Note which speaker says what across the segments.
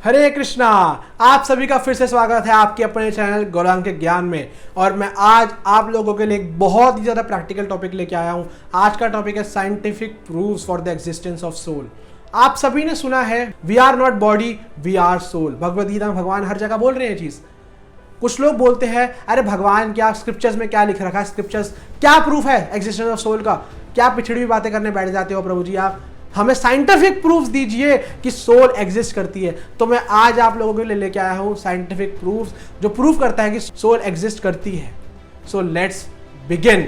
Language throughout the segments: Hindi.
Speaker 1: हरे कृष्णा। आप सभी का फिर से स्वागत है आपके अपने चैनल गौरांग के ज्ञान में। और मैं आज आप लोगों के लिए एक बहुत ही ज़्यादा प्रैक्टिकल टॉपिक लेके आया हूँ। आज का टॉपिक है scientific proofs for the existence of soul. आप सभी ने सुना है we are not body we are soul. Bhagavad Gita में भगवान हर जगह बोल रहे हैं चीज़। कुछ लोग बोलते हैं अरे भगवान क्या स्क्रिप्चर्स में क्या लिख रखा है, स्क्रिप्चर्स क्या प्रूफ है एग्जिस्टेंस ऑफ सोल का, क्या पिछड़ी हुई बातें करने बैठ जाते हो प्रभु जी आप, हमें साइंटिफिक प्रूफ दीजिए कि सोल एग्जिस्ट करती है। तो मैं आज आप लोगों के लिए लेके आया हूं साइंटिफिक प्रूफ जो प्रूफ करता है कि सोल एग्जिस्ट करती है। So let's begin.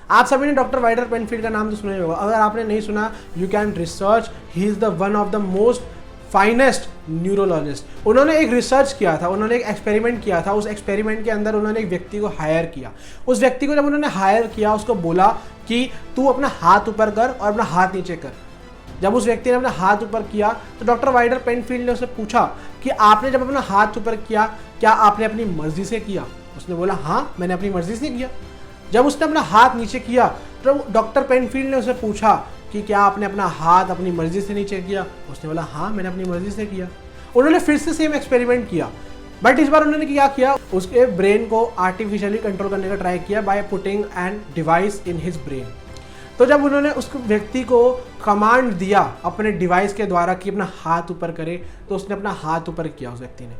Speaker 1: आप सभी ने डॉक्टर वाइडर पेनफील्ड का नाम तो सुना ही होगा। अगर आपने नहीं सुना, you can research. He is the one of the most finest neurologist. उन्होंने एक रिसर्च किया था, उन्होंने एक एक्सपेरिमेंट किया था। उस एक्सपेरिमेंट के अंदर उन्होंने एक व्यक्ति को हायर किया। उस व्यक्ति को जब उन्होंने हायर किया, उसको बोला कि तू अपना हाथ ऊपर कर और अपना हाथ नीचे कर। जब उस व्यक्ति ने अपना हाथ ऊपर किया तो डॉक्टर वाइडर पेनफील्ड ने उससे पूछा कि आपने जब अपना हाथ ऊपर किया, क्या आपने अपनी मर्जी से किया? उसने बोला हाँ, मैंने अपनी मर्जी से किया। जब उसने अपना हाथ नीचे किया तो डॉक्टर पेनफील्ड ने उसे पूछा कि क्या आपने अपना हाथ अपनी मर्जी से नीचे किया? उसने बोला हाँ, मैंने अपनी मर्जी से किया। उन्होंने फिर से सेम एक्सपेरिमेंट किया, बट इस बार उन्होंने क्या किया, उसके ब्रेन को आर्टिफिशियली कंट्रोल करने का ट्राई किया by putting an device in his brain. तो जब उन्होंने उस व्यक्ति को कमांड दिया अपने डिवाइस के द्वारा कि अपना हाथ ऊपर करे, तो उसने अपना हाथ ऊपर किया उस व्यक्ति ने।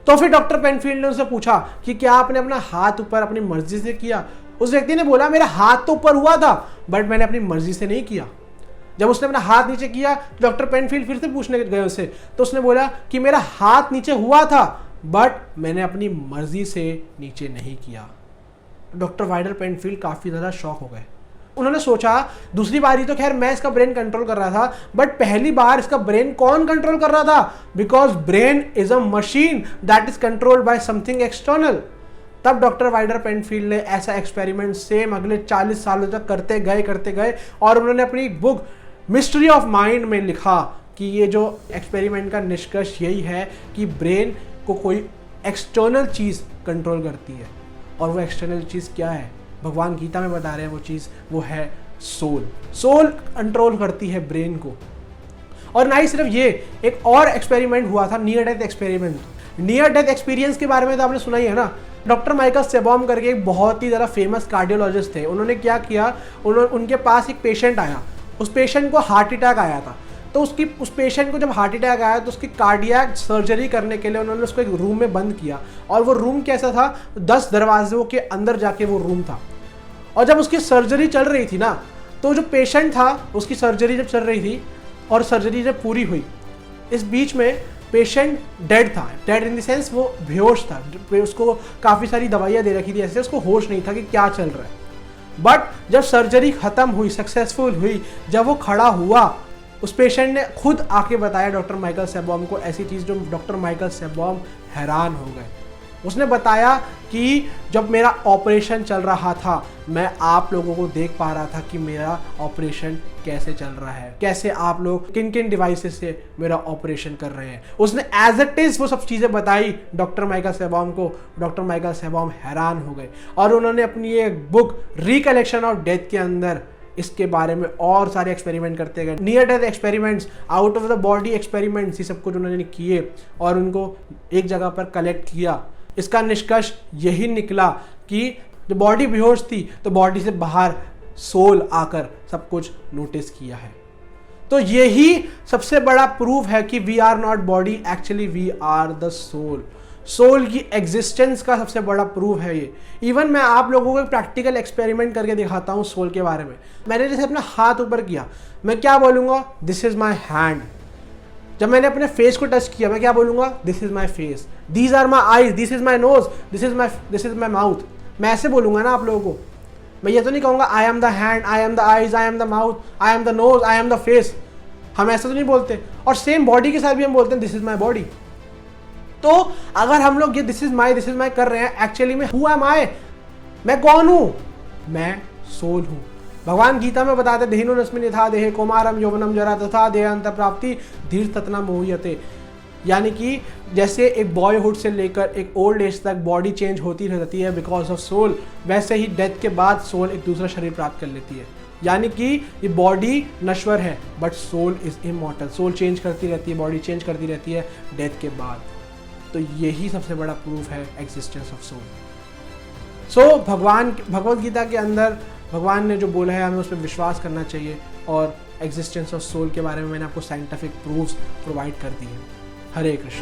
Speaker 1: तो फिर डॉक्टर पेनफील्ड ने उससे पूछा कि क्या आपने अपना हाथ ऊपर अपनी मर्जी से किया? उस व्यक्ति ने बोला मेरा हाथ तो ऊपर हुआ था बट मैंने अपनी मर्जी से नहीं किया। जब उसने अपना हाथ नीचे किया, डॉक्टर पेनफील्ड फिर से पूछने गए उससे, तो उसने बोला कि मेरा हाथ नीचे हुआ था बट मैंने अपनी मर्जी से नीचे नहीं किया। डॉक्टर वाइडर पेनफील्ड काफी ज्यादा शॉक हो गए। उन्होंने सोचा दूसरी बारी तो खैर मैं इसका ब्रेन कंट्रोल कर रहा था, बट पहली बार इसका ब्रेन कौन कंट्रोल कर रहा था? Because brain is a machine that is controlled by something external. तब डॉक्टर वाइडर पेनफील्ड ने ऐसा एक्सपेरिमेंट सेम अगले 40 सालों तक करते गए और उन्होंने अपनी बुक मिस्ट्री ऑफ माइंड में लिखा कि ये जो एक्सपेरिमेंट का निष्कर्ष यही है कि ब्रेन को कोई एक्सटर्नल चीज़ कंट्रोल करती है। और वो एक्सटर्नल चीज़ क्या है? भगवान गीता में बता रहे हैं वो चीज़, वो है सोल। सोल कंट्रोल करती है ब्रेन को। और ना ही सिर्फ ये, एक और एक्सपेरिमेंट हुआ था, near death experiment. Near death experience के बारे में तो आपने सुना ही है ना। डॉक्टर माइकल सेबॉम करके एक बहुत ही ज़्यादा फेमस कार्डियोलॉजिस्ट थे। उन्होंने क्या किया, उनके पास एक पेशेंट आया। उस पेशेंट को हार्ट अटैक आया था। तो उस पेशेंट को जब हार्ट अटैक आया तो उसकी कार्डियक सर्जरी करने के लिए उन्होंने उसको एक रूम में बंद किया। और वो रूम कैसा था? 10 दरवाजों के अंदर जाके वो रूम था। और जब उसकी सर्जरी चल रही थी ना, तो जो पेशेंट था उसकी सर्जरी जब चल रही थी और सर्जरी जब पूरी हुई, इस बीच में पेशेंट डेड था। डेड इन द सेंस वो बेहोश था। उसको काफ़ी सारी दवाइयाँ दे रखी थी, ऐसे उसको होश नहीं था कि क्या चल रहा है। बट जब सर्जरी ख़त्म हुई, सक्सेसफुल हुई, जब वो खड़ा हुआ, उस पेशेंट ने खुद आके बताया डॉक्टर माइकल सेबॉम को ऐसी चीज़ जो डॉक्टर माइकल सेबॉम हैरान हो गए। उसने बताया कि जब मेरा ऑपरेशन चल रहा था, मैं आप लोगों को देख पा रहा था कि मेरा ऑपरेशन कैसे चल रहा है, कैसे आप लोग किन किन डिवाइसेस से मेरा ऑपरेशन कर रहे हैं। उसने एज इट इज वो सब चीज़ें बताई डॉक्टर माइकल सेबॉम को। डॉक्टर माइकल सेबॉम हैरान हो गए और उन्होंने अपनी एक बुक रिकलेक्शन ऑफ डेथ के अंदर इसके बारे में और सारे एक्सपेरिमेंट करते गए। Near death experiments, out of the body experiments, ये सब कुछ उन्होंने किए और उनको एक जगह पर कलेक्ट किया। इसका निष्कर्ष यही निकला कि जब बॉडी बेहोश थी तो बॉडी से बाहर सोल आकर सब कुछ नोटिस किया है। तो यही सबसे बड़ा प्रूफ है कि we are not body, actually we are the soul. Soul की एग्जिस्टेंस का सबसे बड़ा प्रूफ है ये। इवन मैं आप लोगों को एक प्रैक्टिकल एक्सपेरिमेंट करके दिखाता हूँ सोल के बारे में। मैंने जैसे अपना हाथ ऊपर किया, मैं क्या बोलूँगा? This is my hand. जब मैंने अपने फेस को टच किया, मैं क्या बोलूँगा? This is my face. These are my eyes, this is my nose, this is my mouth. मैं ऐसे बोलूँगा ना आप लोगों को। मैं ये तो नहीं कहूँगा I am the hand, I am the eyes, I am the mouth, I am the nose, I am the face. हम ऐसा तो नहीं बोलते। और सेम बॉडी के साथ भी हम बोलते हैं दिस इज माई बॉडी। तो अगर हम लोग ये दिस इज माई कर रहे हैं, एक्चुअली में हु एम आई? मैं कौन हूँ? मैं सोल हूँ। भगवान गीता में बताते देहिनो रश्मि निथा देहे कौमारम यौवनम जरा तथा देह अंत प्राप्ति धीर ततना मोहयते। यानी कि जैसे एक बॉयहुड से लेकर एक ओल्ड एज तक बॉडी चेंज होती रहती है बिकॉज ऑफ सोल, वैसे ही डेथ के बाद सोल एक दूसरा शरीर प्राप्त कर लेती है। यानी कि ये बॉडी नश्वर है but soul is immortal. Soul change करती रहती है, बॉडी चेंज करती रहती है डेथ के बाद। तो यही सबसे बड़ा प्रूफ है एग्जिस्टेंस ऑफ सोल। सो भगवद गीता के अंदर भगवान ने जो बोला है हमें उस पर विश्वास करना चाहिए, और एग्जिस्टेंस ऑफ सोल के बारे में मैंने आपको साइंटिफिक प्रूफ्स प्रोवाइड कर दिए हैं। हरे कृष्ण।